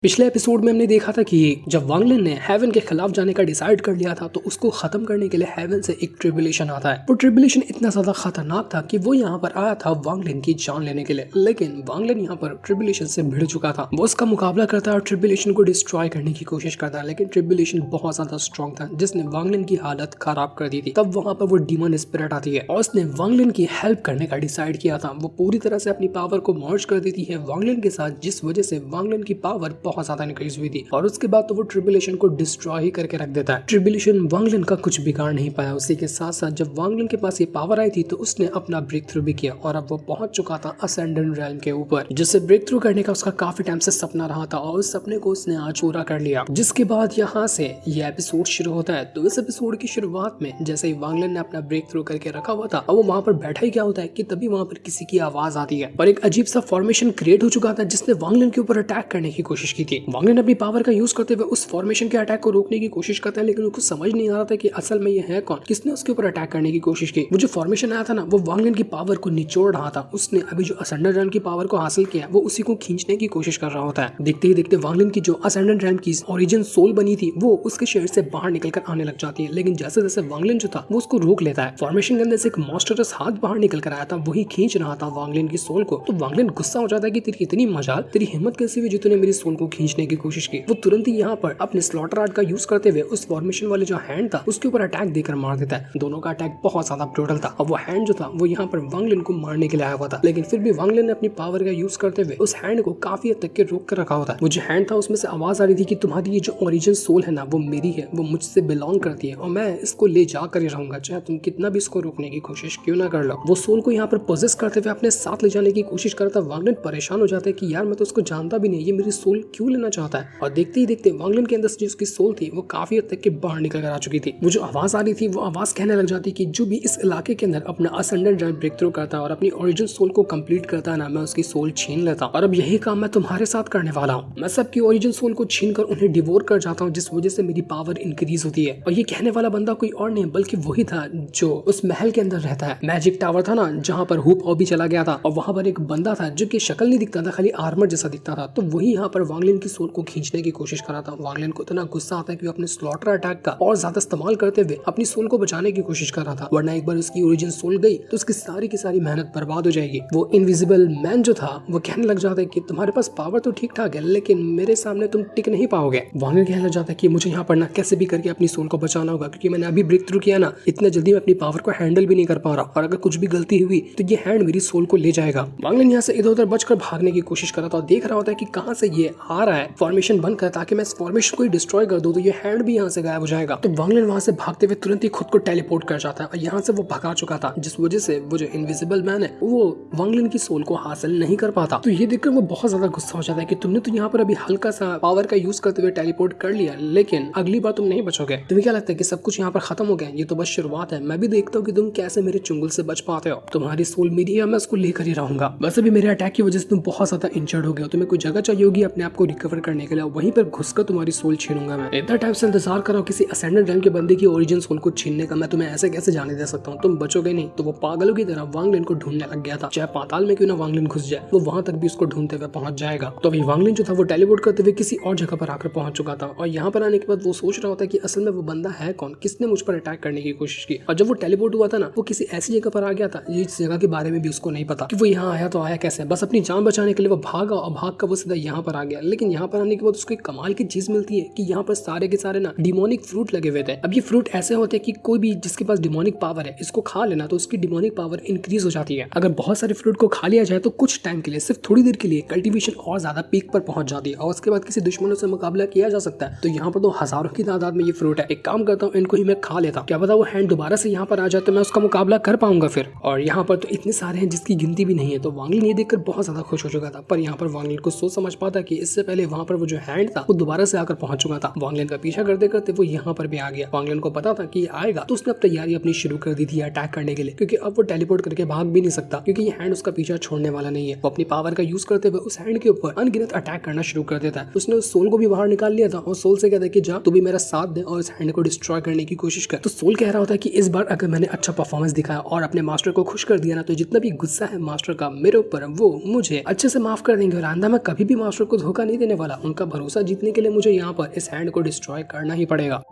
पिछले एपिसोड में हमने देखा था कि जब वांगलिन ने हेवन के खिलाफ जाने का डिसाइड कर लिया था तो उसको खत्म करने के लिए हेवन से एक ट्रिब्यूलेशन आता है। वो ट्रिब्यूलेशन इतना ज्यादा खतरनाक था कि वो यहाँ पर आया था वांगलिन की जान लेने के लिए, लेकिन वांगलिन यहाँ पर ट्रिब्यूलेशन से भिड़ चुका था। वो उसका मुकाबला करता है और ट्रिब्यूलेशन को डिस्ट्रॉय करने की कोशिश करता है, लेकिन ट्रिब्यूलेशन बहुत ज्यादा स्ट्रॉन्ग था जिसने वांगलिन की हालत खराब कर दी थी। तब वहाँ पर वो डीमन स्पिरिट आती है और उसने वांगलिन की हेल्प करने का डिसाइड किया था। वो पूरी तरह से अपनी पावर को मर्ज कर देती है वांगलिन के साथ, जिस वजह से वांगलिन की पावर बहुत ज्यादा इंक्रीज हुई थी और उसके बाद तो वो ट्रिब्यूलेशन को डिस्ट्रॉय ही करके रख देता है। ट्रिब्यूलेशन वांगलिन का कुछ बिगाड़ नहीं पाया। उसी के साथ साथ जब वांगलिन के पास ये पावर आई थी तो उसने अपना ब्रेक थ्रू भी किया और अब वो पहुंच चुका था असेंडेंट रैल्म के ऊपर, जिससे ब्रेक थ्रू करने का उसका काफी टाइम से सपना रहा था और उस सपने को उसने आज पूरा कर लिया। जिसके बाद यहाँ से ये एपिसोड शुरू होता है। तो इस एपिसोड की शुरुआत में जैसे ही वांगलिन ने अपना ब्रेक थ्रू करके रखा हुआ था और वो वहाँ पर बैठा ही क्या होता है कि तभी वहाँ पर किसी की आवाज आती है और एक अजीब सा फॉर्मेशन क्रिएट हो चुका था जिसने वांगलिन के ऊपर अटैक करने की कोशिश की थी। वांगलिन अपनी पावर का यूज करते हुए उस फॉर्मेशन के अटैक को रोकने की कोशिश करता है, लेकिन उसको समझ नहीं आ रहा था कि असल में ये है कौन, किसने उसके ऊपर अटैक करने की कोशिश की। वो जो फॉर्मेशन आया था ना, वो वांगलिन की पावर को निचोड़ रहा था। उसने अभी जो असेंडेंट रैल्म की पावर को हासिल किया वो उसी को खींचने की कोशिश कर रहा होता है। देखते ही देखते वांगलिन की जो असेंडेंट रैल्म की ओरिजिन सोल बनी थी वो उसके शरीर से बाहर निकलकर आने लग जाती है, लेकिन जैसे जैसे वांगलिन जो था वो उसको रोक लेता है। फॉर्मेशन के अंदर से एक मॉन्स्टरस हाथ बाहर निकल कर आया था, वही खींच रहा था वांगलिन की सोल को। तो वांगलिन गुस्सा हो जाता है कि तेरी इतनी मजाल, तेरी हिम्मत कैसी हुई जो तूने मेरी सोल को खींचने की कोशिश की। वो तुरंत ही यहाँ पर अपने स्लॉटर आर्ट का यूज करते हुए उस फॉर्मेशन वाले जो हैंड था उसके ऊपर अटैक देकर मार देता है। दोनों का अटैक बहुत ज्यादा ब्रूटल था और वो हैंड जो था वो यहाँ पर वांगलिन को मारने के लिए आया हुआ था, लेकिन फिर भी वांगलिन ने अपनी पावर का यूज करते हुए उस हैंड को काफी हद तक के रोक कर रखा होता है। वो जो हैंड था उसमें से आवाज आ रही थी कि तुम्हारी ये जो ओरिजिन सोल है ना वो मेरी है, वो मुझसे बिलोंग करती है और मैं इसको ले जाकर ही रहूंगा, चाहे तुम कितना भी इसको रोकने की कोशिश क्यों ना कर लो। वो सोल को यहाँ पर पोजेस करते हुए अपने साथ ले जाने की कोशिश करता। वांगलिन परेशान हो जाता है कि यार मैं तो उसको जानता भी नहीं, ये मेरी सोल क्यों लेना चाहता है। और देखते ही देखते वांगलिन के अंदर से उसकी सोल थी वो काफी हद तक के बाहर निकल कर आ चुकी थी। वो जो आवाज आ रही थी वो आवाज कहने लग जाती कि जो भी इस इलाके के अंदर अपना असेंडेंट रैल्म ब्रेक थ्रू करता है और अपनी ओरिजिन सोल को कंप्लीट करता है ना, मैं उसकी सोल छीन लेता और अब यही काम मैं तुम्हारे साथ करने वाला हूँ। मैं सबकी ओरिजिन सोल को छीन कर उन्हें डिवोर कर जाता हूँ, जिस वजह से मेरी पावर इंक्रीज होती है। और ये कहने वाला बंदा कोई और नहीं बल्कि वही था जो उस महल के अंदर रहता है। मैजिक टावर था ना जहाँ पर हुप हॉबी चला गया था और वहाँ पर एक बंदा था जो की शक्ल नहीं दिखता था, खाली आर्मर जैसा दिखता था। तो वही यहाँ पर वांगलिन की सोल को खींचने की कोशिश कर रहा था। वांगलिन को इतना गुस्सा आता है कि वो अपने स्लॉटर अटैक का और ज्यादा इस्तेमाल करते हुए अपनी सोल को बचाने की कोशिश कर रहा था, वरना एक बार उसकी ओरिजिन सोल गई तो उसकी सारी की सारी मेहनत बर्बाद हो जाएगी। वो इनविजिबल मैन जो था वो कहने लग जाता है कि तुम्हारे पास पावर तो ठीक ठाक है लेकिन मेरे सामने तुम टिक नहीं पाओगे। वांगलिन कहने लग जाता है कि मुझे यहाँ पर ना कैसे भी करके अपनी सोल को बचाना होगा, क्योंकि मैंने अभी ब्रेक थ्रू किया ना, इतने जल्दी मैं अपनी पावर को हैंडल भी नहीं कर पा रहा और अगर कुछ भी गलती हुई तो ये हैंड मेरी सोल को ले जाएगा। वांगलिन यहाँ से इधर उधर बचकर भागने की कोशिश कर रहा था और देख रहा होता है कि कहाँ से ये आ रहा है फॉर्मेशन बनकर, ताकि मैं इस फॉर्मेशन को डिस्ट्रॉय कर दूं तो ये हैंड भी यहाँ से गायब हो जाएगा। तो वांगलिन वहां से भागते हुए तुरंत ही खुद को टेलीपोर्ट कर जाता है और यहाँ से वो भगा चुका था, जिस वजह से वो जो इनविजिबल मैन है वो वांगलिन की सोल को हासिल नहीं कर पाता। तो ये देखकर वो बहुत ज्यादा गुस्सा हो जाता है कि तुमने तो यहाँ पर अभी हल्का सा पावर का यूज करते हुए टेलीपोर्ट कर लिया, लेकिन अगली बार तुम नहीं बचोगे। तुम्हें क्या लगता है कि सब कुछ यहाँ पर खत्म हो गया? ये तो बस शुरुआत है। मैं भी देखता हूँ कि तुम कैसे मेरे चुंगल से बच पाते हो। तुम्हारी सोल मेरी है, मैं उसको लेकर ही रहूंगा। बस अभी मेरे अटैक की वजह से तुम बहुत ज्यादा इंजर्ड हो गए हो, तुम्हें कोई जगह चाहिए होगी अपने आप को रिकवर करने के लिए, वहीं पर घुसकर तुम्हारी सोल छीनूंगा मैं। इतना टाइम से इंतजार कर रहा हूं किसी असेंडेंट रैल्म के बंदे की ओरिजिन सोल को छीनने का, मैं तुम्हें ऐसे कैसे जाने दे सकता हूँ? तुम बचोगे नहीं। तो वो पागलों की तरह वांगलिन को ढूंढने लग गया था, चाहे पाताल में क्यों ना वांगलिन घुस जाए, वो वहां तक भी उसको ढूंढते हुए पहुंच जाएगा। तो अभी वांगलिन जो था वो टेलीपोर्ट करते हुए किसी और जगह पर आकर पहुंच चुका था और यहाँ पर आने के बाद वो सोच रहा होता है कि असल में वो बंदा है कौन, किसने मुझ पर अटैक करने की कोशिश की। और जब वो टेलीपोर्ट हुआ था ना, वो किसी ऐसी जगह पर आ गया था जिस जगह के बारे में भी उसको नहीं पता कि वो यहाँ आया तो आया कैसे। बस अपनी जान बचाने के लिए वो भागा और भाग कर वो सीधा यहाँ पर आ गया। लेकिन यहाँ पर आने के बाद उसको एक कमाल की चीज मिलती है कि यहाँ पर सारे के सारे ना डिमोनिक फ्रूट लगे हुए थे। अब ये फ्रूट ऐसे होते हैं कि कोई भी जिसके पास डिमोनिक पावर है इसको खा लेना तो उसकी डिमोनिक पावर इंक्रीज हो जाती है। अगर बहुत सारे फ्रूट को खा लिया जाए तो कुछ टाइम के लिए, सिर्फ थोड़ी देर के लिए कल्टीवेशन और ज्यादा पीक पर पहुंच जाती है और उसके बाद किसी दुश्मनों से मुकाबला किया जा सकता है। तो यहाँ पर तो हजारों की तादाद में ये फ्रूट है। एक काम करता हूँ, इनको ही मैं खा लेता हूँ, क्या पता वो हैंड दोबारा से यहाँ पर आ जाए तो मैं उसका मुकाबला कर पाऊंगा फिर। और यहाँ पर तो इतने सारे हैं जिसकी गिनती भी नहीं है। तो वांगलिन ये देखकर बहुत ज्यादा खुश हो चुका था, पर यहाँ पर वांगलिन को सोच समझ पाता कि इससे पहले वहाँ पर वो जो हैंड था वो दोबारा से आकर पहुंच चुका था। वांगलिन का पीछा करते करते वो यहाँ पर भी आ गया। वांगलिन को पता था कि आएगा तो उसने अब तैयारी अपनी शुरू कर दी थी अटैक करने के लिए, क्योंकि अब वो टेलीपोर्ट करके भाग भी नहीं सकता, क्योंकि ये हैंड उसका पीछा छोड़ने वाला नहीं है। वो अपनी पावर का यूज करते हुए उस हैंड के ऊपर अनगिनत अटैक करना शुरू कर देता है। उसने उस सोल को भी बाहर निकाल लिया था और सोल से कहता है कि जा तू भी मेरा साथ दे और इस हैंड को डिस्ट्रॉय करने की कोशिश कर। तो सोल कह रहा होता है कि इस बार अगर मैंने अच्छा परफॉर्मेंस दिखाया और अपने मास्टर को खुश कर दिया ना, तो जितना भी गुस्सा है मास्टर का मेरे ऊपर वो मुझे अच्छे से माफ कर देंगे और आंदा मैं कभी भी मास्टर को धोखा नहीं देने वाला। उनका भरोसा जीतने के लिए मुझे यहाँ पर इस हैंड को डिस्ट्रॉय करना ही पड़ेगा।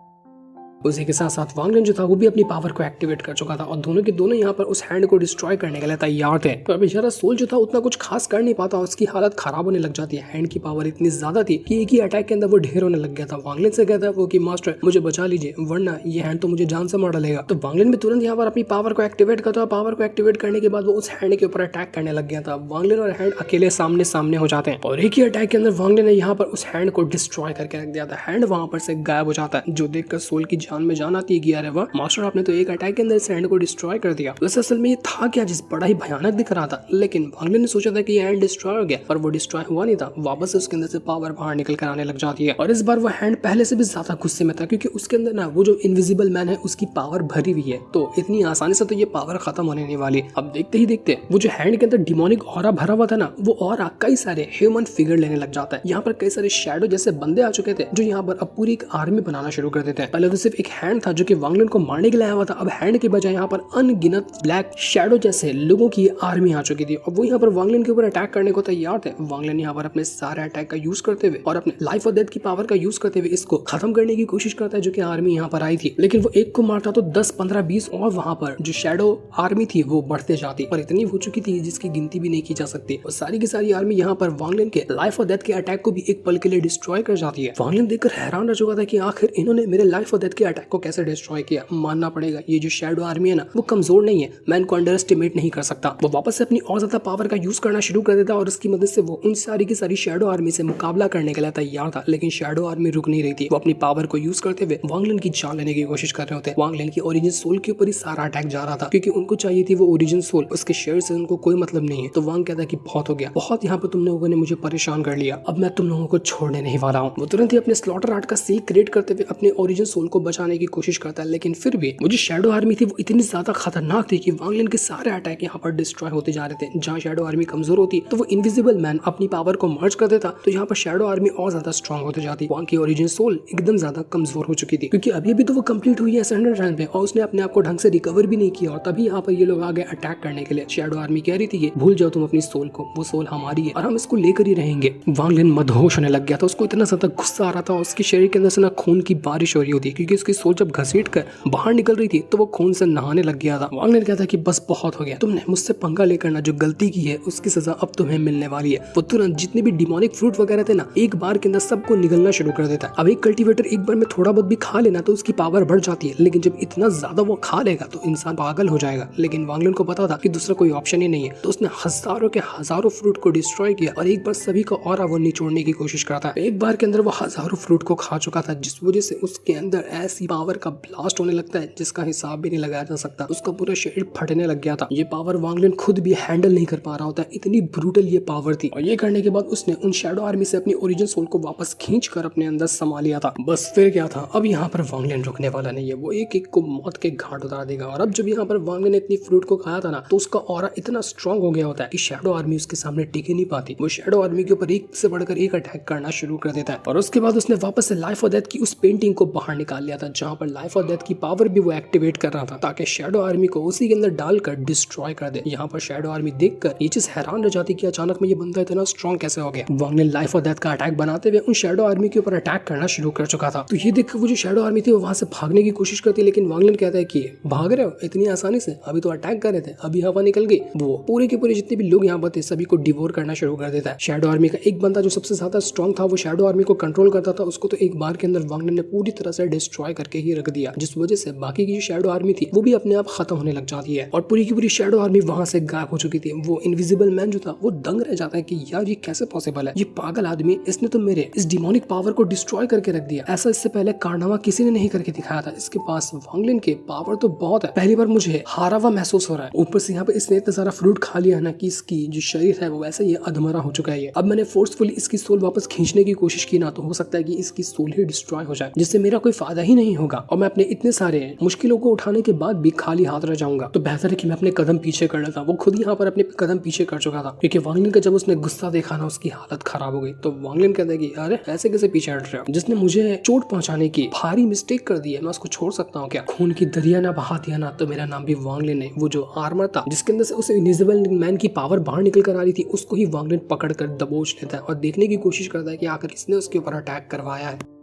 उसी के साथ साथ वांग लिन जो था वो भी अपनी पावर को एक्टिवेट कर चुका था और दोनों के दोनों यहाँ पर उस हैंड को डिस्ट्रॉय करने के लिए तैयार थे। तो बेचारा सोल जो था उतना कुछ खास कर नहीं पाता, उसकी हालत खराब होने लग जाती है। हैंड की पावर इतनी ज्यादा थी कि एक ही अटैक के अंदर वो ढेर होने लग गया था। वांग लिन से कहता है वो कि मास्टर मुझे बचा लीजिए वरना ये हैंड तो मुझे जान से मार डालेगा। तो वांग लिन भी तुरंत यहाँ पर अपनी पावर को एक्टिवेट करता है। पावर को एक्टिवेट करने के बाद वो उस हैंड के ऊपर अटैक करने लग गया था। वांग लिन और हैंड अकेले सामने सामने हो जाते हैं और एक ही अटैक के अंदर वांग लिन ने यहाँ पर उस हैंड को डिस्ट्रॉय करके रख दिया था। हैंड वहां पर से गायब हो जाता है, जो देखकर सोल की जान में जान आती है कि अरे वाह मास्टर आपने तो एक अटैक के अंदर इस हैंड को डिस्ट्रॉय कर दिया। वैसे असल में ये था क्या जिस बड़ा ही भयानक दिख रहा था, लेकिन वांग लिन ने सोचा था कि ये हैंड डिस्ट्रॉय हो गया, पर वो डिस्ट्रॉय हुआ नहीं था। वापस से उसके अंदर से पावर बाहर निकल कर आने लग जाती है और इस बार वो हैंड पहले से भी ज्यादा गुस्से में था क्योंकि उसके अंदर ना वो जो इनविजिबल मैन है उसकी पावर भरी हुई है। तो इतनी आसानी से तो ये पावर खत्म होने नहीं वाली। अब देखते ही देखते वो जो हैंड के अंदर डिमोनिक ऑरा भरा हुआ था ना, वो ऑरा कई सारे ह्यूमन फिगर लेने लग जाता है। यहाँ पर कई सारे शैडो जैसे बंदे आ चुके थे जो यहाँ पर अब पूरी एक आर्मी बनाना शुरू कर देते हैं। पहले तो सिर्फ एक हैंड था जो कि वांग लिन को मारने के लिए आया हुआ था, अब हैंड के बजाय यहाँ पर अनगिनत ब्लैक शैडो जैसे लोगों की आर्मी आ चुकी थी और वो यहाँ पर वांग लिन के ऊपर अटैक करने को तैयार थे। वांग लिन यहाँ पर अपने सारे अटैक का यूज करते हुए और अपने लाइफ और डेथ की पावर का यूज करते हुए इसको खत्म करने की कोशिश करता है जो कि आर्मी यहाँ पर आई थी। लेकिन वो एक को मारता तो 10, 15, 20 और वहां पर जो शैडो आर्मी थी वो बढ़ते जाती और इतनी हो चुकी थी जिसकी गिनती भी नहीं की जा सकती। और सारी की सारी आर्मी यहाँ पर वांग लिन के लाइफ और डेथ के अटैक को भी एक पल के लिए डिस्ट्रॉय कर जाती है। वांग लिन देखकर हैरान रह चुका था कि आखिर इन्होंने मेरे लाइफ और डेथ के अटैक को कैसे डिस्ट्रॉय किया। मानना पड़ेगा ये जो शैडो आर्मी है ना वो कमजोर नहीं है, मैं इनको अंडर एस्टिमेट नहीं कर सकता। वो वापस से अपनी और ज्यादा पावर का यूज करना शुरू कर देता और उसकी मदद से वो उन सारी की सारी शैडो आर्मी से मुकाबला करने के लिए तैयार था। लेकिन शैडो आर्मी रुक नहीं रही थी। वो अपनी पावर को यूज करते हुए वांग लिन की जान लेने की कोशिश कर रहे होते। वांग लिन की ओरिजिन सोल के ऊपर ही सारा अटैक जा रहा था क्योंकि उनको चाहिए थी वो ओरिजिन सोल, उसके शेयर से उनको कोई मतलब नहीं है। तो वांग कहता है कि बहुत हो गया, बहुत यहाँ पर तुम लोगों ने मुझे परेशान कर लिया, अब मैं तुम लोगों को छोड़ने नहीं वाला हूँ। वो तुरंत ही अपने स्लॉटर आर्ट का सील क्रिएट करते हुए अपने ओरिजिन सोल को बचाने की कोशिश करता है। लेकिन फिर भी वो जो शैडो आर्मी थी वो इतनी ज्यादा खतरनाक थी कि वांग लिन के सारे अटैक यहाँ पर डिस्ट्रॉय होते जा रहे थे। जहाँ शैडो आर्मी कमजोर होती तो वो इनविजिबल मैन अपनी पावर को मर्ज कर देता तो यहाँ पर शैडो आर्मी और ज्यादा स्ट्रॉन्ग होते जाती। वांग की ओरिजिन सोल एकदम ज्यादा कमजोर हो चुकी थी क्योंकि अभी तो वो कंप्लीट हुई है 100 रन पे और उसने अपने आप को ढंग से रिकवर भी नहीं किया। और तभी यहाँ पर ये लोग आ गए अटैक करने के लिए। शैडो आर्मी कह रही थी कि भूल जाओ तुम अपनी सोल को, वो सोल हमारी है और हम इसको लेकर ही रहेंगे। वांग लिन मदहोश होने लग गया था, उसको इतना ज्यादा गुस्सा आ रहा था। उसके शरीर के अंदर से ना खून की बारिश हो रही होती क्योंकि उसकी सोल जब घसीट कर बाहर निकल रही थी तो वो खून से नहाने लग गया था। वांग लिन कहता कि बस बहुत हो गया, तुमने मुझसे पंगा लेकर ना जो गलती की है उसकी सजा अब तुम्हें मिलने वाली है। वो तुरंत जितने भी डिमोनिक फ्रूट वगैरह थे ना एक बार के अंदर सबको निगलना शुरू कर देता है। अब एक कल्टीवेटर एक बार में थोड़ा बहुत भी खा लेना तो उसकी पावर बढ़ जाती है, लेकिन जब इतना ज्यादा वो खा लेगा तो इंसान पागल हो जाएगा। लेकिन वांग लिन को पता था कि दूसरा कोई ऑप्शन ही नहीं है, तो उसने हजारों के हजारों फ्रूट को डिस्ट्रॉय किया और एक बार सभी को और वो निचोड़ने की कोशिश करता है। एक बार के अंदर वो हजारों फ्रूट को खा चुका था जिस वजह से उसके अंदर ऐसी पावर का ब्लास्ट होने लगता है जिसका हिसाब भी नहीं लगाया जा सकता। उसका पूरा शरीर फटने लग गया था। ये पावर वांग लिन खुद भी हैंडल नहीं कर पा रहा होता, इतनी ब्रूटल ये पावर थी। और ये करने के बाद उसने उन शैडो आर्मी से अपनी ओरिजिन सोल को वापस खींच कर अपने अंदर समा लिया था। बस फिर क्या था, अब यहाँ पर वांग लिन रुकने वाला नहीं है, वो एक एक को मौत के घाट उतार देगा। और अब जब यहाँ पर वांग लिन ने इतनी फ्रूट को खाया था ना तो उसका ऑरा इतना स्ट्रॉन्ग हो गया होता है कि शैडो आर्मी उसके सामने टिके नहीं पाती। वो शैडो आर्मी के ऊपर एक से बढ़कर एक अटैक करना शुरू कर देता है और उसके बाद उसने वापस से लाइफ और डेथ की उस पेंटिंग को बाहर निकाल लिया था जहाँ पर लाइफ और डेथ की पावर भी वो एक्टिवेट कर रहा था ताकि शैडो आर्मी को उसी के अंदर डालकर डिस्ट्रॉय कर दे। यहाँ पर शैडो आर्मी देखकर ये चीज हैरान रह जाती कि अचानक में ये बंदा इतना स्ट्रॉन्ग कैसे हो गया। वांग लिन लाइफ और डेथ का अटैक बनाते हुए उन शैडो आर्मी के ऊपर अटैक करना शुरू कर चुका था। तो ये देखकर वो जो शैडो आर्मी थी वो वहां से भागने की कोशिश करती है, लेकिन वांग लिन कहता है कि भाग रहे हो इतनी आसानी से, अभी तो अटैक कर रहे थे, अभी हवा निकल गई। वो पूरे के पूरे जितने भी लोग यहाँ पर थे सभी को डिवोर करना शुरू कर देता है। शैडो आर्मी का एक बंदा जो सबसे ज्यादा स्ट्रॉन्ग था वो शैडो आर्मी को कंट्रोल करता था, उसको तो एक बार के अंदर वांग लिन ने पूरी तरह से डिस्ट्रॉय करके ही रख दिया, जिस वजह से बाकी की जो शैडो आर्मी थी वो भी अपने आप खत्म होने लग जाती है और पूरी की पूरी शैडो आर्मी वहां से गायब हो चुकी थी। वो इनविजिबल मैन जो था वो दंग रह जाता है कि यार ये कैसे पॉसिबल है, ये पागल आदमी, इसने तो मेरे इस डिमोनिक पावर को डिस्ट्रॉय करके रख दिया। ऐसा इससे पहले कारनामा किसी ने नहीं करके दिखाया था। इसके पास वांग लिन के पावर तो बहुत है, पहली बार मुझे हारा हुआ महसूस हो रहा है। ऊपर से यहाँ पे इसने इतना सारा फ्रूट खा लिया है ना कि इसकी जो शरीर है वो वैसे ही अधमरा हो चुका है। अब मैंने फोर्सफुली इसकी सोल वापस खींचने की कोशिश की ना तो हो सकता है कि इसकी सोल ही डिस्ट्रॉय हो जाए, जिससे मेरा कोई फायदा ही नहीं नहीं होगा और मैं अपने इतने सारे मुश्किलों को उठाने के बाद भी खाली हाथ रह जाऊंगा। तो बेहतर है कि मैं अपने कदम पीछे कर लेता। वो खुद यहाँ पर अपने कदम पीछे कर चुका था क्योंकि वांग लिन का जब उसने गुस्सा देखा ना उसकी हालत खराब हो गई। तो वांग लिन कहता है कि अरे ऐसे कैसे पीछे हट रहे हो, जिसने मुझे चोट पहुंचाने की भारी मिस्टेक कर दी है, मैं उसको छोड़ सकता हूँ क्या? खून की दरिया ना बहा दिया ना तो मेरा नाम भी वांग लिन है। वो जो आर्मर था जिसके अंदर से उस इनविजिबल मैन की पावर बाहर निकल कर आ रही थी उसको ही वांग लिन पकड़ कर दबोच लेता है और देखने की कोशिश करता है कि आखिर किसने उसके ऊपर अटैक करवाया है।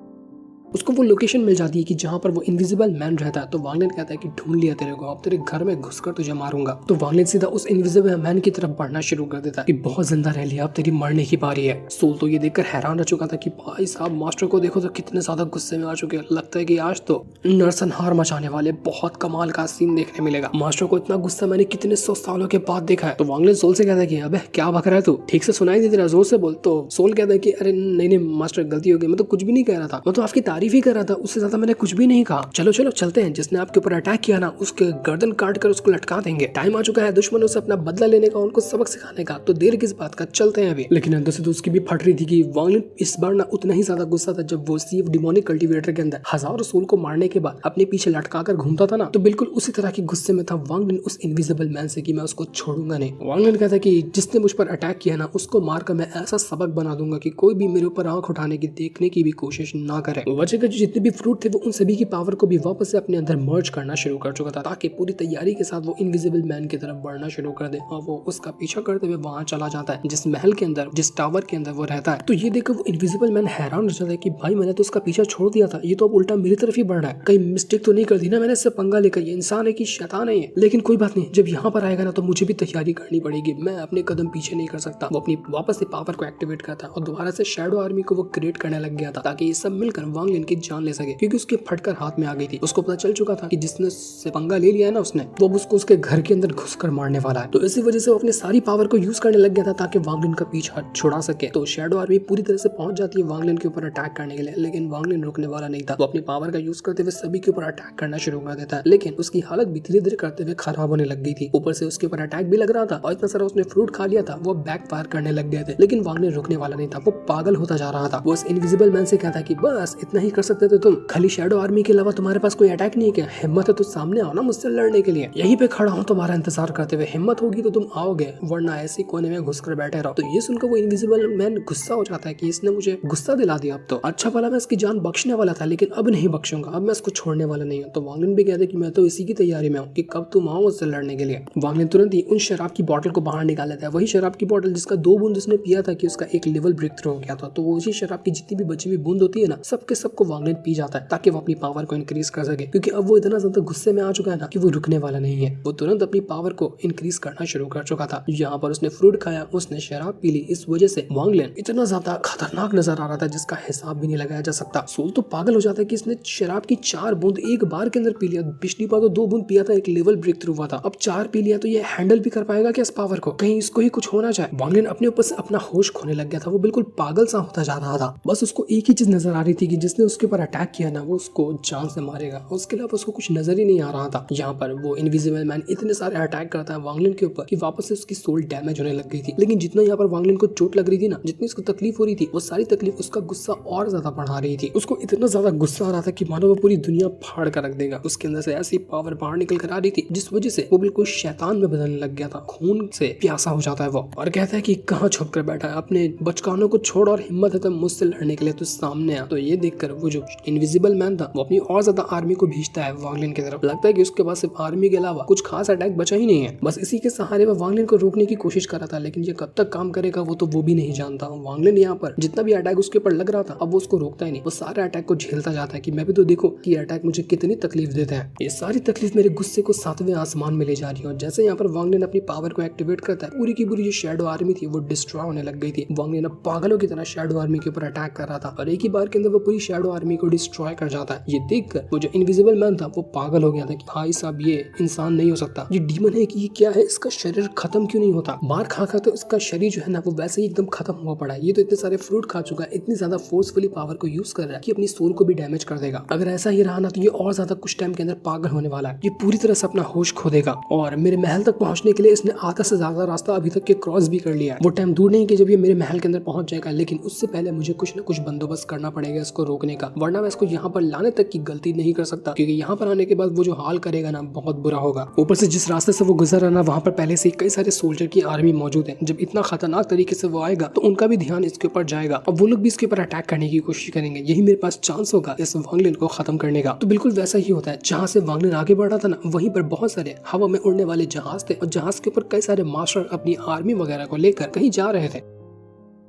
उसको वो लोकेशन मिल जाती है कि जहाँ पर वो इनविजिबल मैन रहता है। तो वांग लिन कहता है कि ढूंढ लिया तेरे को, अब तेरे घर में घुसकर तुझे मारूंगा। तो वांग लिन सीधा उस इनविजिबल मैन की तरफ बढ़ना शुरू कर देता है कि बहुत जिंदा रह लिया, अब तेरी मरने की बारी है। सोल तो ये देखकर हैरान रह चुका था कि भाई साहब मास्टर को देखो तो कितने ज्यादा गुस्से में आ चुके हैं, लगता है कि आज तो नरसंहार मचाने वाले, बहुत कमाल का सीन देखने मिलेगा। मास्टर को इतना गुस्सा मैंने कितने 100 सालों के बाद देखा है। तो वांग लिन सोल से कहता है कि अबे क्या बक रहा है तू, ठीक से सुनाई दे रहा, जोर से बोल। तो सोल कहता है कि अरे नहीं मास्टर गलती हो गई, मैं तो कुछ भी नहीं कह रहा था, मैं तो आपकी तारीफ ही कर रहा था, उससे ज्यादा मैंने कुछ भी नहीं कहा। चलो चलो चलते हैं, जिसने आपके ऊपर अटैक किया ना उसके गर्दन काट कर उसको लटका देंगे। टाइम आ चुका है दुश्मनों से अपना बदला लेने का, उनको सबक सिखाने का। तो देर किस बात का, चलते हैं अभी। लेकिन अंदर से तो उसकी भी फट रही थी कि वांग लिन इस बार ना उतना ही ज्यादा गुस्सा था जब वो सीव डिमोनिक कल्टीवेटर के अंदर हजारों सोल को मारने के बाद अपने पीछे लटका कर घूमता था ना, तो बिल्कुल उसी तरह के गुस्से में था वांग लिन उस इनविजिबल मैन से कि मैं उसको छोड़ूंगा नहीं। वांग लिन कहता कि जिसने मुझ पर अटैक किया ना उसको मारकर मैं ऐसा सबक बना दूंगा कि कोई भी मेरे ऊपर आंख उठाने की देखने की भी कोशिश ना करे। वजह के जो जितने भी फ्रूट थे वो उन सभी की पावर को भी वापस से अपने अंदर मर्ज करना शुरू कर चुका था ताकि पूरी तैयारी के साथ वो इनविजिबल मैन की तरफ बढ़ना शुरू कर दे और वो उसका पीछा करते हुए वहां चला जाता है जिस महल के अंदर, जिस टावर के अंदर वो रहता है। तो ये देखकर वो इनविजिबल मैन हैरान रह जाता है कि भाई मैंने तो उसका पीछा छोड़ दिया था, ये तो अब उल्टा मेरी तरफ ही बढ़ रहा है, कहीं मिस्टेक तो नहीं कर दी ना मैंने इससे पंगा लेकर, ये इंसान है कि शैतान है। लेकिन कोई बात नहीं, जब यहाँ पर आएगा ना तो मुझे भी तैयारी करनी पड़ेगी, मैं अपने कदम पीछे नहीं कर सकता। वो अपनी वापस से पावर को एक्टिवेट करता है और दोबारा से शैडो आर्मी को वो क्रिएट करने लग गया था ताकि ये सब मिलकर वांग लिन की जान ले सके, क्योंकि उसके फटकर हाथ में आ गई थी। उसको पता चल चुका था कि जिसने से पंगा ले लिया है ना उसने, वो उसको उसके घर के अंदर घुसकर मारने वाला है। तो इसी वजह से वो अपनी सारी पावर को यूज करने लग गया था ताकि वांग लिन का पीछा छुड़ा सके। तो शैडो आर्मी पूरी तरह से पहुंच जाती है वांग लिन के ऊपर अटैक करने के लिए, लेकिन वांग लिन रुकने वाला नहीं था। वो अपनी पावर का यूज करते हुए सभी के ऊपर अटैक करना शुरू कर देता है, लेकिन उसकी हालत भी धीरे धीरे करते हुए खराब होने लग गई थी। ऊपर से उसके ऊपर अटैक भी लग रहा था और इतना सारा उसने फ्रूट खा लिया था, वो बैक फायर करने लग गए थे। लेकिन वांग लिन रुकने वाला नहीं था, वो पागल होता जा रहा था। वो इस इनविजिबल मैन से कहता कि बस इतना ही कर सकते थे तुम, खाली शैडो आर्मी के अलावा तुम्हारे पास कोई अटैक नहीं है क्या? हिम्मत है तो सामने आओ ना मुझसे लड़ने के लिए, यहीं पे खड़ा हूँ तुम्हारा इंतजार करते हुए, हिम्मत होगी तो तुम आओगे वरना ऐसे कोने में घुसकर बैठे रहो। तो ये सुनकर वो इनविजिबल मैन गुस्सा हो जाता है कि इसने मुझे गुस्सा दिला दिया, अब तो अच्छा भला मैं इसकी जान बख्शने वाला था लेकिन अब नहीं बख्शूंगा, अब मैं इसको छोड़ने वाला नहीं हूँ। तो वांग लिन भी कहते कि मैं तो इसी की तैयारी में हूँ कि कब तुम आओ मुझसे लड़ने के लिए। वांग लिन तुरंत ही उन शराब की बोतल को बाहर निकाल लेता है, वही शराब की बोतल जिसका 2 बूंद उसने पिया था कि उसका एक लेवल ब्रेक थ्रू हो गया था। तो उसी शराब की जितनी भी बची हुई बूंद होती है ना सबके सबको वांग लिन पी जाता है ताकि वो अपनी पावर को इंक्रीज कर सके, क्योंकि अब वो इतना ज्यादा गुस्से में आ चुका है ना कि वो रुकने वाला नहीं है। वो तुरंत अपनी पावर को इंक्रीज करना शुरू कर चुका था। यहाँ पर उसने फ्रूट खाया, उसने शराब पी ली, इस वजह से वांग लिन इतना ज्यादा खतरनाक नजर आ रहा था जिसका हिसाब भी नहीं लगाया जा सकता। सोल तो पागल हो जाता है कि इसने शराब की 4 बूंद एक बार के अंदर पी लिया। पिछली बार तो 2 बूंद पिया था, एक लेवल ब्रेक थ्रू हुआ था, अब 4 पी लिया तो ये हैंडल भी कर पाएगा क्या इस पावर को? कहीं इसको ही कुछ होना चाहे। वांग लिन अपने ऊपर से अपना होश खोने लग गया था, वो बिल्कुल पागल सा होता जा रहा था। बस उसको एक ही चीज नजर आ रही थी कि जिसने उसके ऊपर अटैक किया ना वो उसको जान से मारेगा, उसके अलावा उसको कुछ नजर ही नहीं आ रहा था। यहाँ पर वो इनविजिबल मैन इतने सारे अटैक करता है वांग लिन के ऊपर कि वापस से उसकी सोल डैमेज होने लग गई थी। लेकिन जितना यहाँ पर वांग लिन को चोट लग रही थी ना, जितनी उसको तकलीफ हो रही थी, वो सारी तकलीफ उसका गुस्सा और ज्यादा बढ़ा रही थी। उसको इतना ज्यादा गुस्सा आ रहा था कि मानो वो पूरी दुनिया फाड़ कर रख देगा। उसके अंदर से ऐसी पावर बाहर निकल कर आ रही थी जिस वजह से वो बिल्कुल शैतान में बदलने लग गया था, खून से प्यासा हो जाता है वो और कहता है कि कहाँ छुप कर बैठा है, अपने बचकानों को छोड़ और हिम्मत है तो मुझसे लड़ने के लिए तो सामने आ। तो ये देखकर वो जो इनविजिबल मैन था वो अपनी और ज्यादा आर्मी को भेजता है वांग लिन की तरफ। लगता है कि उसके पास सिर्फ आर्मी के अलावा कुछ खास अटैक बचा ही नहीं है, बस इसी के सहारे वो वांग लिन को रोकने की कोशिश कर रहा था। लेकिन ये कब तक काम करेगा वो भी नहीं जानता। वांग लिन यहाँ पर जितना भी अटैक उसके ऊपर लग रहा था अब वो उसको रोकता ही नहीं, वो सारे अटैक को झेलता जाता है कि मैं भी तो देखो कि अटैक मुझे कितनी तकलीफ देते हैं। ये सारी तकलीफ मेरे गुस्से को 7वें आसमान में ले जा रही है। और जैसे यहाँ पर वांग लिन अपनी पावर को एक्टिवेट करता है, पूरी की पूरी जो शैडो आर्मी थी वो डिस्ट्रॉय होने लग गई थी। वांग लिन पागलों की तरह शैडो आर्मी के ऊपर अटैक कर रहा था और एक ही बार के अंदर वो पूरी शैडो आर्मी को डिस्ट्रॉय कर जाता है। ये देखकर वो जो इनविजिबल मैन था वो पागल हो गया था कि भाई साहब ये इंसान नहीं हो सकता, ये डीमन है कि ये क्या है, इसका शरीर खत्म क्यों नहीं होता? मार खा खा तो इसका शरीर जो है ना वो वैसे ही एकदम खत्म हुआ पड़ा है। ये तो इतने सारे फ्रूट खा चुका है, इतनी ज्यादा फोर्सफुली पावर को यूज कर रहा है कि अपनी सोल को भी डैमेज कर देगा। अगर ऐसा ही रहा ना तो ये और ज्यादा कुछ टाइम के अंदर पागल होने वाला है, ये पूरी तरह से अपना होश खो देगा। और मेरे महल तक पहुंचने के लिए इसने आधा से ज्यादा रास्ता अभी तक के क्रॉस भी कर लिया है। वो टाइम दूर नहीं कि जब ये मेरे महल के अंदर पहुंच जाएगा, लेकिन उससे पहले मुझे कुछ ना कुछ बंदोबस्त करना पड़ेगा इसको रोकने रोकने का, वरना मैं इसको यहाँ पर लाने तक की गलती नहीं कर सकता, क्योंकि यहाँ पर आने के बाद वो जो हाल करेगा ना बहुत बुरा होगा। ऊपर से जिस रास्ते से वो गुजर रहा ना वहाँ पर पहले से कई सारे सोल्जर की आर्मी मौजूद है। जब इतना खतरनाक तरीके से वो आएगा तो उनका भी ध्यान इसके ऊपर जाएगा और वो लोग भी इसके ऊपर अटैक करने की कोशिश करेंगे। यही मेरे पास चांस होगा इस वांग लिन को खत्म करने का। तो बिल्कुल वैसा ही होता है, जहाँ से वांग लिन आगे बढ़ रहा था ना वहीं पर बहुत सारे हवा में उड़ने वाले जहाज थे और जहाज के ऊपर कई सारे मास्टर अपनी आर्मी वगैरह को लेकर कहीं जा रहे थे।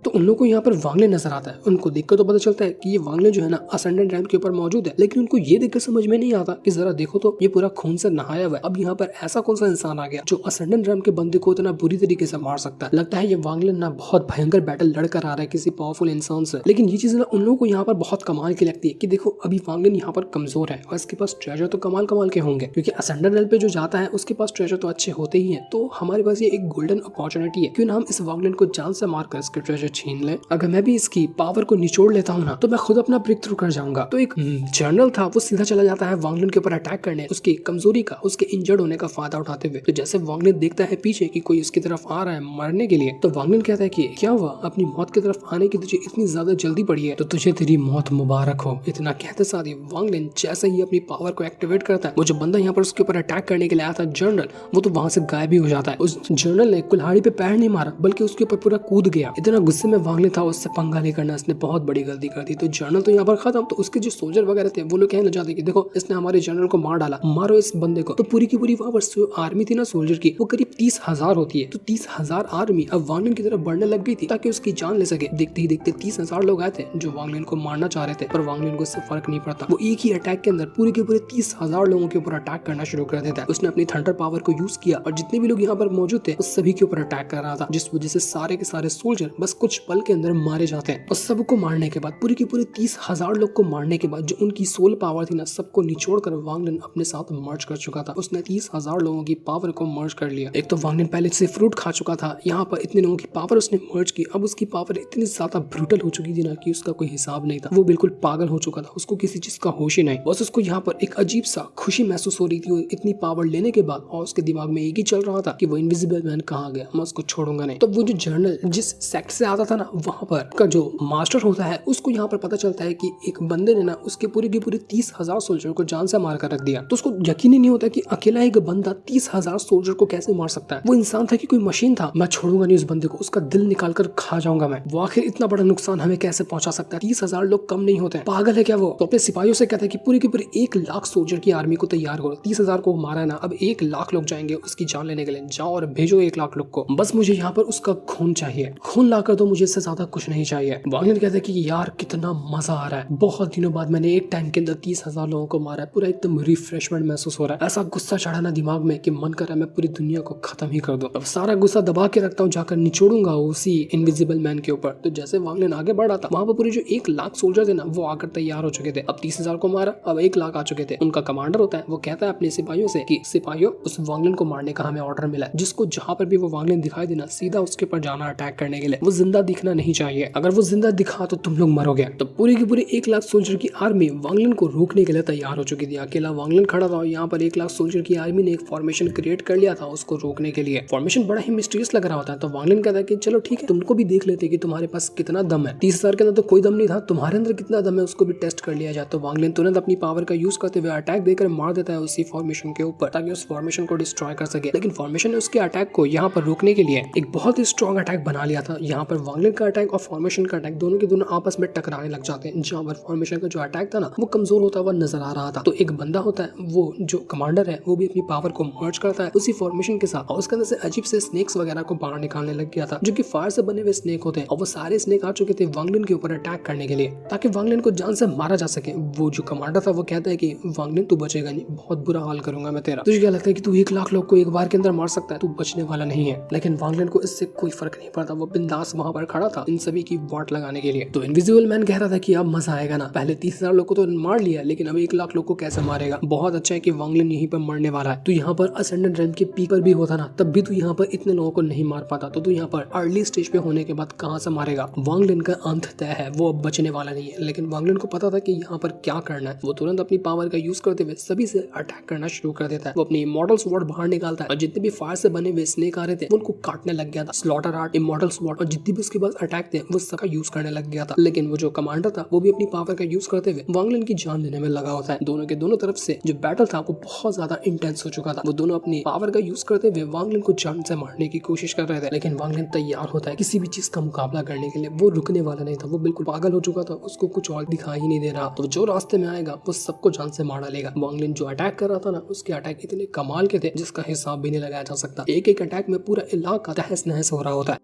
तो उन लोगों को यहाँ पर वांग लिन नजर आता है। उनको देखकर तो पता चलता है कि ये वांग लिन जो है ना असेंडेंट रैंक के ऊपर मौजूद है, लेकिन उनको ये देखकर समझ में नहीं आता कि जरा देखो तो ये पूरा खून से नहाया हुआ है। अब यहाँ पर ऐसा कौन सा इंसान आ गया जो असेंडेंट रैंक के बंदे को इतना बुरी तरीके से मार सकता है। लगता है ये वांग लिन ना बहुत भयंकर बैटल लड़कर आ रहा है किसी पावरफुल इंसान से। लेकिन ये चीज ना उन लोगों को यहाँ पर बहुत कमाल की लगती है कि देखो अभी वांग लिन यहाँ पर कमजोर है और इसके पास ट्रेजर तो कमाल कमाल के होंगे, क्योंकि असेंडेंट रैंक पे जो जाता है उसके पास ट्रेजर तो अच्छे होते ही है। तो हमारे पास ये एक गोल्डन अपॉर्चुनिटी है, क्यों ना हम इस वांग लिन को जान से मारकर इसके ट्रेजर छीन ले। अगर मैं भी इसकी पावर को निचोड़ लेता हूँ ना तो मैं खुद अपना ब्रेक थ्रू कर जाऊंगा। तो एक जनरल था वो सीधा चला जाता है वांग लिन के ऊपर अटैक करने, उसकी कमजोरी का, उसके इंजर्ड होने का फायदा उठाते हुए। तो जैसे वांग लिन देखता है पीछे कि कोई उसकी तरफ आ रहा है मरने के लिए, तो वांग लिन कहता है कि क्या हुआ, अपनी मौत की तरफ आने की तुझे इतनी ज्यादा जल्दी पड़ी है तो तुझे तेरी मौत मुबारक हो। इतना कहते साथ ही वांग लिन जैसे ही अपनी पावर को एक्टिवेट करता है, वो जो बंदा यहाँ पर उसके ऊपर अटैक करने के लिए आया था जनरल, वो तो वहां से गायब ही हो जाता है। उस जनरल ने कुल्हाड़ी पे पैर नहीं मारा बल्कि उसके ऊपर पूरा कूद गया। इतना गुस्से में वांग लिन था उससे पंगा नहीं करना, इसने बहुत बड़ी गलती कर दी। तो जनरल तो यहाँ पर खत्म। तो उसके जो सोल्जर वगैरह थे वो लोग कहने लग जाते कि देखो इसने हमारे जनरल को मार डाला, मारो इस बंदे को। तो पूरी की पूरी वहां पर आर्मी थी ना सोल्जर की, वो करीब 30,000 होती है। तो 30,000 आर्मी अब वांग लिन की तरफ बढ़ने लग गई थी ताकि उसकी जान ले सके। देखते ही देखते 30,000 लोग आए थे जो वांग लिन को मारना चाह रहे थे, पर वांग लिन को इससे फर्क नहीं पड़ता। वो एक ही अटैक के अंदर पूरे के पूरे 30,000 लोगों के ऊपर अटैक करना शुरू कर देता है। उसने अपनी थंडर पावर को यूज किया और जितने भी लोग यहाँ पर मौजूद थे उस सभी के ऊपर अटैक कर रहा था, जिस वजह से सारे के सारे सोल्जर बस कुछ पल के अंदर मारे जाते हैं। और सबको मारने के बाद पूरे के पूरे 30,000 लोग को मारने के बाद जो उनकी सोल पावर थी ना सबको निचोड़ कर वांग लिन अपने साथ मर्ज कर चुका था। उसने 30,000 लोगों की पावर को मर्ज कर लिया। एक तो वांग लिन पहले से फ्रूट खा चुका था, यहाँ पर इतने लोगों की पावर उसने मर्ज की। अब उसकी पावर इतनी ज्यादा ब्रूटल हो चुकी थी ना कि उसका कोई हिसाब नहीं था। वो बिल्कुल पागल हो चुका था, उसको किसी चीज का होश ही नहीं। बस उसको यहाँ पर एक अजीब सा खुशी महसूस हो रही थी इतनी पावर लेने के बाद, और उसके दिमाग में एक ही चल रहा था कि वो इनविजिबल मैन कहाँ गया, मैं उसको छोड़ूंगा नहीं। तो वो जो जर्नल जिस सेक्ट से आता था ना वहां पर का जो मास्टर होता है उसको यहाँ पर पता चलता है कि एक बंदे ने ना उसके पूरे की पूरे 30,000 सोल्जर को जान से मार कर रख दिया। तो उसको यकीन ही नहीं होता कि अकेला एक बंदा 30,000 सोल्जर को कैसे मार सकता है। वो इंसान था कि कोई मशीन था। मैं छोड़ूंगा नहीं उस बंदे को, उसका दिल निकाल कर खा जाऊंगा मैं। वो आखिर इतना बड़ा नुकसान हमें कैसे पहुंचा सकता है? 30,000 लोग कम नहीं होते हैं, पागल है क्या वो? तो अपने सिपाहियों से कहता है कि पूरी की पूरी 1,00,000 सोल्जर की आर्मी को तैयार करो। 30,000 को मारा है ना, अब 1,00,000 लोग जाएंगे उसकी जान लेने के लिए। जाओ और भेजो 1,00,000 लोग को। बस मुझे यहाँ पर उसका खून चाहिए, खून ला कर दो मुझे, इससे ज्यादा कुछ नहीं चाहिए। वांग लिन कहता है कि यार कितना मजा आ रहा है, बहुत दिनों बाद मैंने एक टाइम के अंदर 30,000 लोगों को मारा है, पूरा एकदम रिफ्रेशमेंट महसूस हो रहा है। ऐसा गुस्सा चढ़ा ना दिमाग में कि मन कर रहा है मैं पूरी दुनिया को खत्म ही कर दूं। अब सारा गुस्सा दबा के रखता हूँ, जाकर निचोड़ूंगा उसी इनविजिबल मैन के ऊपर। तो जैसे वांग लिन आगे बढ़ रहा था वहां पर पूरे जो 1,00,000 सोल्जर थे ना वो आकर तैयार हो चुके थे। अब 30,000 को मारा, अब 1,00,000 आ चुके थे। उनका कमांडर होता है वो कहता है अपने सिपाहियों से कि सिपाहियों उस वांग लिन को मारने का हमें ऑर्डर मिला है, जिसको जहां पर भी वो वांग लिन दिखाई देना सीधा उसके ऊपर जाना अटैक करने के लिए। वो जिंदा दिखना नहीं चाहिए, अगर वो जिंदा दिखा तो तुम लोग मरोगे। तो पूरी की पूरी 1,00,000 सोल्जर की आर्मी वांग लिन को रोकने के लिए तैयार हो चुकी थी। अकेला वांग लिन खड़ा था, यहाँ पर 1,00,000 सोल्जर की आर्मी ने एक फॉर्मेशन क्रिएट कर लिया था उसको रोकने के लिए। फॉर्मेशन बड़ा ही मिस्टीरियस लग रहा होता है। तो वांग लिन कहता है कि चलो ठीक है, तुमको भी देख लेते कि तुम्हारे पास कितना दम है। 30,000 के अंदर तो कोई दम नहीं था, तुम्हारे अंदर कितना दम है उसको भी टेस्ट कर लिया जाए। तो वांग लिन तुरंत अपनी पावर का यूज करते हुए अटैक देकर मार देता है उसी फॉर्मेशन के ऊपर, ताकि उस फॉर्मेशन को डिस्ट्रॉय कर सके। लेकिन फॉर्मेशन ने उसके अटैक को यहाँ पर रोकने के लिए एक बहुत ही स्ट्रॉन्ग अटैक बना लिया था। यहाँ पर वांग लिन का अटैक और फॉर्मेशन का अटैक दोनों के दोनों आपस में टकराने लग जाते हैं। जहाँ पर फॉर्मेशन का जो अटैक था ना वो कमजोर होता हुआ नजर आ रहा था। तो एक बंदा होता है वो जो कमांडर है वो भी अपनी पावर को मर्ज करता है उसी फॉर्मेशन के साथ, और उसके अंदर से अजीब से स्नेक्स वगैरह को बाहर निकालने लग गया था जो कि फायर से बने हुए स्नेक होते हैं। और वो सारे स्नेक आ चुके थे वांग लिन के ऊपर अटैक करने के लिए, ताकि वांग लिन को जान से मारा जा सके। वो जो कमांडर था वो कहता है कि वांग लिन तू बचेगा नहीं, बहुत बुरा हाल करूंगा मैं तेरा। तुझे क्या लगता है कि तू 1,00,000 लोग को एक बार के अंदर मार सकता है? तू बचने वाला नहीं है। लेकिन वांग लिन को इससे कोई फर्क नहीं पड़ता, वो बिंदास वहां पर खड़ा था इन सभी की वाट लगाने के लिए। तो इनविजिबल मैन कह रहा था कि अब मजा आएगा ना, पहले 30,000 लोग को तो मार लिया लेकिन अब 1,00,000 लोग को कैसे मारेगा? बहुत अच्छा है कि वांग लिन यहीं पर मरने वाला है। तो यहाँ पर असेंडेंट रैंक के पीक पर भी होता ना तब भी तू यहाँ पर इतने लोगों को नहीं मार पाता, तो तू यहाँ पर अर्ली स्टेज पे होने के बाद कहाँ से मारेगा? वांग लिन का अंत तय है, वो अब बचने वाला नहीं है। लेकिन वांग लिन को पता था कि यहाँ पर क्या करना है। वो तुरंत अपनी पावर का यूज करते हुए सभी से अटैक करना शुरू कर देता है। वो अपनी इमॉर्टल स्वॉर्ड बाहर निकालता है और जितने भी फायर से बने हुए स्नेक आ रहे थे उनको काटने लग गया था। स्लॉटर आर्ट, इमॉर्टल स्वॉर्ड और जितनी भी उसके पास अटैक थे वो सबका यूज करने लग गया था, लेकिन वो जो कमांडर था वो भी अपनी पावर का यूज करते हुए वांग लिन की जान लेने में लगा होता है। दोनों के दोनों तरफ से जो बैटल था वो बहुत ज्यादा इंटेंस हो चुका था। वो दोनों अपनी पावर का यूज करते हुए वांग लिन को जान से मारने की कोशिश कर रहे थे, लेकिन वांग लिन तैयार होता है किसी भी चीज का मुकाबला करने के लिए। वो रुकने वाला नहीं था, वो बिल्कुल पागल हो चुका था, उसको कुछ और दिखाई ही नहीं दे रहा। तो जो रास्ते में आएगा वो सबको जान से मार डालेगा। वांग लिन जो अटैक कर रहा था ना, उसके अटैक इतने कमाल के थे जिसका हिसाब भी नहीं लगाया जा सकता। एक एक अटैक में पूरा इलाका तहस नहस हो रहा होता है।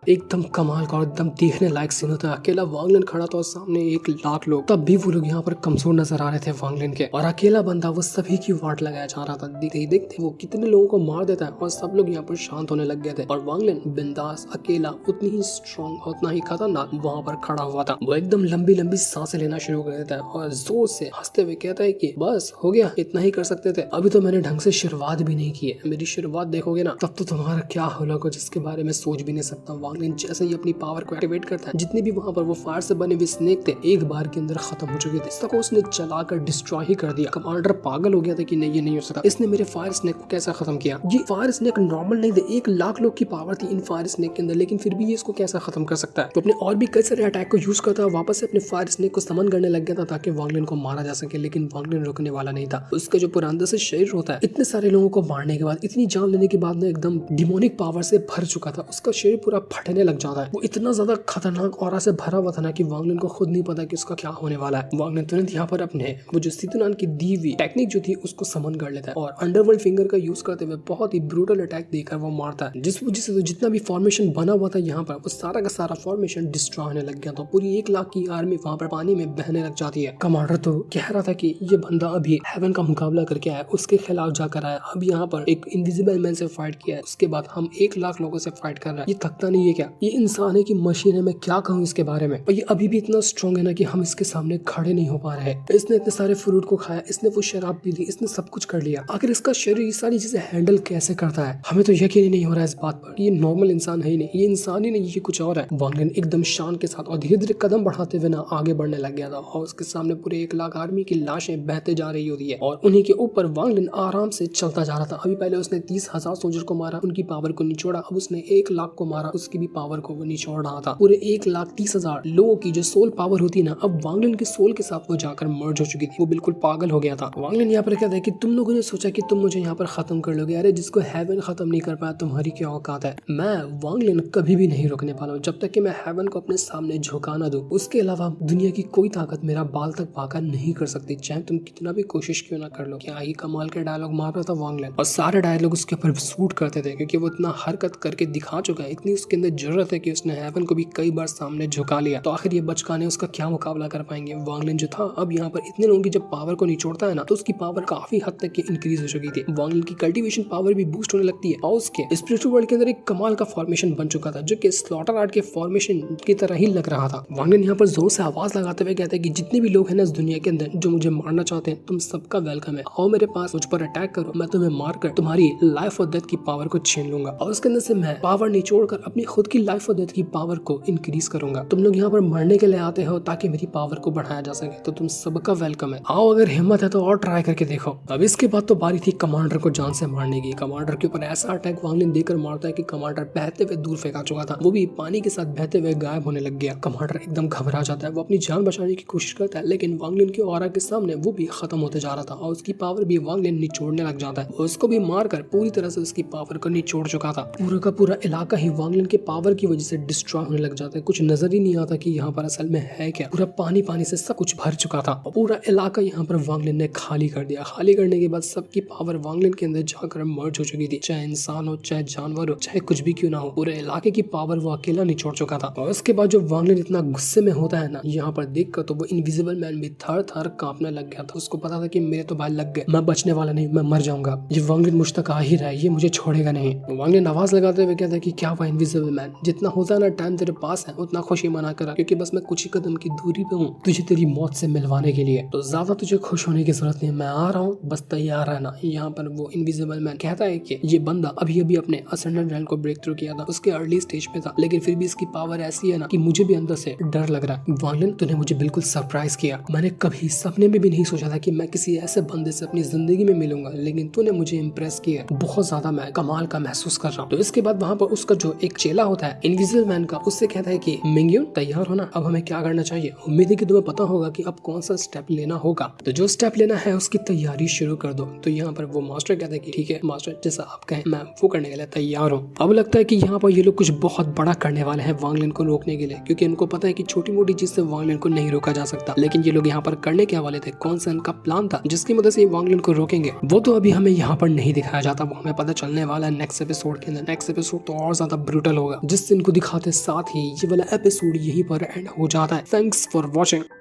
एकदम कमाल का और एकदम देखने लायक सीन होता है। अकेला वांग लिन खड़ा था और सामने 1 लाख लोग, तब भी वो लोग यहाँ पर कमजोर नजर आ रहे थे वांग लिन के, और अकेला बंदा वो सभी की वाट लगाया जा रहा था। देखते ही देखते वो कितने लोगों को मार देता है और सब लोग यहाँ पर शांत होने लग गए थे। और वांग लिन बिंदास अकेला उतनी ही स्ट्रॉन्ग उतना ही खतरनाक वहाँ पर खड़ा हुआ था। वो एकदम लंबी लंबी सांसें लेना शुरू कर देता है और जोर से हंसते हुए कहता है कि बस हो गया, इतना ही कर सकते थे, अभी तो मैंने ढंग से शुरुआत भी नहीं की है, मेरी शुरुआत देखोगे ना तब तो तुम्हारा क्या होगा जिसके बारे में सोच भी नहीं सकता। वांग लिन जैसे ही अपनी पावर को एक्टिवेट करता है, जितने भी वहाँ पर वो फायर से बने हुए स्नेक थे एक बार के अंदर खत्म हो चुके थे। सबको उसने चलाकर डिस्ट्रॉय ही कर दिया। कमांडर पागल हो गया था कि नहीं ये नहीं हो सकता, इसने मेरे फायर स्नेक को कैसा खत्म किया। ये फायर स्नेक नॉर्मल नहीं थे, 1 लाख लोग की पावर थी इन फायर स्नेक के अंदर, लेकिन फिर भी ये इसको कैसा खत्म कर सकता है। तो अपने और भी कई सारे अटैक को यूज करता है, वापस से अपने फायर स्नेक को समन करने लग गया था ताकि वांग लिन को मारा जा सके, लेकिन वांग लिन रुकने वाला नहीं था। उसका जो पूरा अंदर से शरीर होता है इतने सारे लोगों को मारने के बाद, इतनी जान लेने के बाद ना एकदम डिमोनिक पावर से भर चुका था। उसका शरीर पूरा फटने लग जाता है। वो इतना ज्यादा खतरनाक ऑरा से भरा हुआ था ना कि वांग लिन को खुद नहीं पता कि उसका क्या होने वाला है। वांग लिन तुरंत यहाँ पर अपने वो जो सितुनान की दी हुई टेक्निक जो थी उसको समन कर लेता है और अंडरवर्ल्ड फिंगर का यूज करते हुए बहुत ही ब्रूटल अटैक देकर वो मारता है, जिस वजह से जितना भी फॉर्मेशन बना हुआ था यहाँ पर वो सारा का सारा फॉर्मेशन डिस्ट्रॉय होने लग गया था। पूरी 1 लाख की आर्मी वहाँ पर पानी में बहने लग जाती है। कमांडर तो कह रहा था कि ये बंदा अभी हेवन का मुकाबला करके आया, उसके खिलाफ जाकर आया, अब यहाँ पर एक इनविजिबल मैन से फाइट किया है, उसके बाद हम 1 लाख लोगों से फाइट कर रहे हैं, ये थकता नहीं है क्या? ये इंसान है कि मशीन है? मैं क्या कहूँ इसके बारे में। और ये अभी भी इतना स्ट्रॉन्ग है ना कि हम इसके सामने खड़े नहीं हो पा रहे हैं। इसने इतने सारे फ्रूट को खाया, इसने वो शराब पी ली, इसने सब कुछ कर लिया, आखिर इसका शरीर ये सारी चीजें हैंडल कैसे करता है? हमें तो यकीन ही नहीं हो रहा है इस बात पर। ये नॉर्मल इंसान है ही नहीं, ये इंसान ही नहीं, ये कुछ और है। वांग लिन एकदम शान के साथ और धीरे धीरे कदम बढ़ाते हुए ना आगे बढ़ने लग गया था और उसके सामने पूरे 1 लाख आर्मी की लाशें बहते जा रही होती है और उन्हीं के ऊपर वांग लिन आराम से चलता जा रहा था। अभी पहले उसने 30,000 सोल्जर को मारा, उनकी पावर को निचोड़ा, अब उसने 1 लाख को मारा, उसकी भी पावर को वो निचोड़ रहा था। पूरे 1,30,000 लोगों की जो सोल पावर होती है ना, अब वांग लिन की सोल के साथ वो जाकर मर्ज हो चुकी थी। वो बिल्कुल पागल हो गया था। वांग लिन यहाँ पर कहता है कि तुम लोगों ने सोचा कि तुम मुझे यहाँ पर खत्म कर लोगे, अरे जिसको हेवन खत्म नहीं कर पाया तुम्हारी क्या औकात है। मैं वांग लिन कभी भी नहीं रुकने वाला हूँ जब तक कि मैं हेवन को अपने सामने झुका ना दूं। उसके अलावा दुनिया की कोई ताकत मेरा बाल तक पाका नहीं कर सकती, चाहे तुम कितना भी कोशिश क्यों ना कर लो। क्या ही कमाल के डायलॉग मार रहा था वांग लिन और सारे डायलॉग उसके ऊपर सूट करते थे क्योंकि वो इतना हरकत करके दिखा चुका है, इतनी उसके अंदर जरूरत है कि उसने हेवन को भी कई बार सामने झुका लिया। तो आखिर ये बचकाने उसका क्या मुकाबला कर पाएंगे। वांग लिन जो था अब यहाँ पर इतने लोगों की जब पावर को निचोड़ता है ना तो उसकी पावर काफी हद तक की इंक्रीज हो चुकी थी। वांग लिन की कल्टीवेशन पावर भी बूस्ट होने लगती है और उसके स्पिरिचुअल वर्ल्ड के अंदर एक कमाल का फॉर्मेशन बन चुका था जो कि स्लॉटर आर्ट के फॉर्मेशन की तरह ही लग रहा था। वांग लिन यहाँ पर जोर से आवाज लगाते हुए कहते हैं कि जितने भी लोग हैं ना इस दुनिया के अंदर जो मुझे मारना चाहते हैं, तुम सबका वेलकम है, आओ मेरे पास, मुझ पर अटैक करो, मैं तुम्हें मारकर तुम्हारी लाइफ और डेथ की पावर को छीन लूंगा और उसके अंदर से मैं पावर निचोड़कर अपनी खुद की लाइफ और डेथ की पावर को इंक्रीज करूंगा। तुम लोग यहाँ पर मरने के लिए आते हो ताकि मेरी पावर को बढ़ाया जा सके, तो तुम सबका वेलकम है, आओ अगर हिम्मत है तो और ट्राई करके देखो। अब इसके बाद तो बारी थी कमांडर को जान से मारने की। कमांडर के ऊपर ऐसा अटैक वांग लिन देकर मारता है कि कमांडर बहते हुए दूर फेंका चुका था, वो भी पानी के साथ बहते हुए गायब होने लग गया। कमांडर एकदम घबरा जाता है, वो अपनी जान बचाने की कोशिश करता है लेकिन वांग लिन के ऑरा के सामने वो भी खत्म होते जा रहा था और उसकी पावर भी वांग लिन निचोड़ने लग जाता है। उसको भी मारकर पूरी तरह से उसकी पावर को निचोड़ चुका था। पूरा का पूरा इलाका ही वांग लिन के पावर की वजह से डिस्ट्रॉय होने लग जाता है। कुछ नजर ही नहीं आता कि यहाँ पर असल में है क्या। पूरा पानी पानी से सब कुछ भर चुका था। पूरा इलाका यहाँ पर वांग लिन ने खाली कर दिया। खाली करने के बाद सबकी पावर वांग लिन के अंदर जाकर मर्ज हो चुकी थी, चाहे इंसान हो, चाहे जानवर हो, चाहे कुछ भी क्यों ना हो, पूरे इलाके की पावर वो अकेला निचोड़ चुका था। और उसके बाद जो वांग लिन इतना गुस्से में होता है ना यहाँ पर देखकर, तो वो इनविजिबल मैन भी थर थर कांपने लग गया था। उसको पता था कि मेरे तो भाई लग गए, मैं बचने वाला नहीं, मैं मर जाऊंगा। ये वांग लिन मुझ तक आ ही रहा है, ये मुझे छोड़ेगा नहीं। वांग लिन आवाज लगाते हुए कहता है कि क्या हुआ इनविजिबल मैन, जितना होता है ना टाइम तेरे पास है उतना खुशी मना कर, क्योंकि बस मैं कुछ ही कदम की दूरी पे हूँ तुझे तेरी मौत से मिलवाने के लिए, तो ज्यादा तुझे खुश होने की जरूरत नहीं, मैं आ रहा हूँ, बस तैयार रहना। यहाँ पर वो इनविजिबल मैन कहता है कि ये बंदा अभी अभी अपने असेंडेंट रैंक को ब्रेक थ्रू किया था, उसके अर्ली स्टेज पे था, लेकिन फिर भी इसकी पावर ऐसी है ना कि मुझे भी अंदर से डर लग रहा है। वांग लिन तूने मुझे बिल्कुल सरप्राइज किया, मैंने कभी सपने में भी नहीं सोचा था कि मैं किसी ऐसे बंदे से अपनी जिंदगी में मिलूंगा, लेकिन तूने मुझे इम्प्रेस किया, बहुत ज्यादा मैं कमाल का महसूस कर रहा हूँ। तो इसके बाद वहाँ पर उसका जो एक चेला बदला होता है इनविजिबल मैन का, उससे कहता है कि मिंगयुन तैयार हो ना, अब हमें क्या करना चाहिए। उम्मीद है कि तुम्हें पता होगा कि अब कौन सा स्टेप लेना होगा, तो जो स्टेप लेना है उसकी तैयारी शुरू कर दो। तो यहाँ पर वो मास्टर कहता है कि ठीक है मास्टर, जैसा आप कहें मैं वो करने के लिए तैयार हूँ। अब लगता है कि यहाँ पर ये लोग कुछ बहुत बड़ा करने वाले हैं वांग लिन को रोकने के लिए, क्योंकि इनको पता है कि छोटी मोटी चीज से वांग लिन को नहीं रोका जा सकता। लेकिन ये लोग यहाँ पर करने क्या वाले थे, कौन सा इनका प्लान था जिसकी मदद से वांग लिन को रोकेंगे, वो तो अभी हमें यहाँ पर नहीं दिखाया जाता, वो हमें पता चलने वाला है नेक्स्ट एपिसोड के अंदर। नेक्स्ट एपिसोड तो और ज्यादा ब्रूटल होगा, जिससे इनको दिखाते साथ ही ये वाला एपिसोड यहीं पर एंड हो जाता है। Thanks for watching.